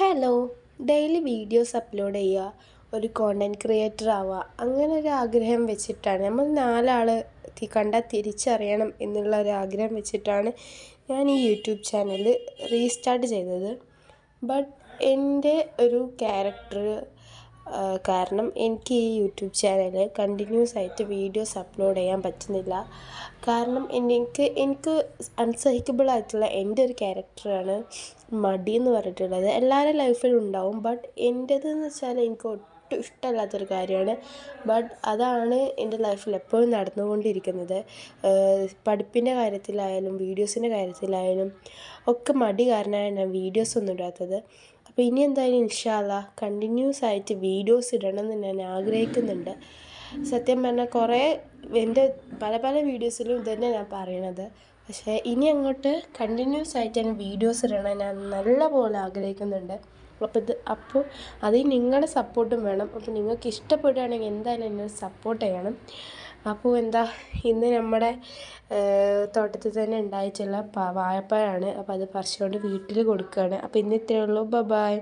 Hello. Daily videos upload ചെയ്യുക, ഒരു content creator ആവുക, അങ്ങനെ ഒരു ആഗ്രഹം വെച്ചിട്ടാണ് നമ്മൾ നാലാൾ കണ്ടാൽ തിരിച്ചറിയണം എന്നുള്ള ഒരു ആഗ്രഹം വെച്ചിട്ടാണ് ഞാൻ ഈ യൂട്യൂബ് ചാനൽ റീസ്റ്റാർട്ട് ചെയ്തത്. ബട്ട് എൻ്റെ ഒരു ക്യാരക്ടർ കാരണം എനിക്ക് ഈ യൂട്യൂബ് ചാനൽ കണ്ടിന്യൂസ് ആയിട്ട് വീഡിയോസ് അപ്ലോഡ് ചെയ്യാൻ പറ്റുന്നില്ല. കാരണം എനിക്ക് അൺസഹിക്കബിൾ ആയിട്ടുള്ള എൻ്റെ ഒരു ക്യാരക്ടറാണ് മടി എന്ന് പറഞ്ഞിട്ടുള്ളത്. എല്ലാവരുടെ ലൈഫിലും ഉണ്ടാവും, ബട്ട് എൻ്റേതെന്ന് വെച്ചാൽ എനിക്ക് ഒട്ടും ഇഷ്ടമല്ലാത്തൊരു കാര്യമാണ്. ബട്ട് അതാണ് എൻ്റെ ലൈഫിൽ എപ്പോഴും നടന്നുകൊണ്ടിരിക്കുന്നത്. പഠിപ്പിൻ്റെ കാര്യത്തിലായാലും വീഡിയോസിൻ്റെ കാര്യത്തിലായാലും ഒക്കെ മടി കാരണമാണ് ഞാൻ വീഡിയോസ് ഒന്നും ഇടാത്തത്. അപ്പോൾ ഇനി എന്തായാലും ഇൻഷാ അല്ലാഹ് കണ്ടിന്യൂസ് ആയിട്ട് വീഡിയോസ് ഇടണമെന്ന് ഞാൻ ആഗ്രഹിക്കുന്നുണ്ട്. സത്യം പറഞ്ഞാൽ കുറേ എൻ്റെ പല വീഡിയോസിലും ഇതുതന്നെ ഞാൻ പറയണത്. പക്ഷേ ഇനി അങ്ങോട്ട് കണ്ടിന്യൂസ് ആയിട്ട് ഞാൻ വീഡിയോസ് ഇടണം ഞാൻ നല്ല പോലെ ആഗ്രഹിക്കുന്നുണ്ട്. അപ്പോൾ അതിന് നിങ്ങളുടെ സപ്പോർട്ടും വേണം. അപ്പോൾ നിങ്ങൾക്ക് ഇഷ്ടപ്പെടുകയാണെങ്കിൽ എന്തായാലും എന്നെ സപ്പോർട്ട് ചെയ്യണം. അപ്പോൾ ഇന്ന് നമ്മുടെ തോട്ടത്തിൽ തന്നെ ഉണ്ടായിട്ടുള്ള വാഴപ്പഴമാണ്. അപ്പോൾ അത് പറിച്ചുകൊണ്ട് വീട്ടിൽ കൊടുക്കുകയാണ്. അപ്പോൾ ഇന്ന് ഇത്രയേ ഉള്ളൂ. ബൈ.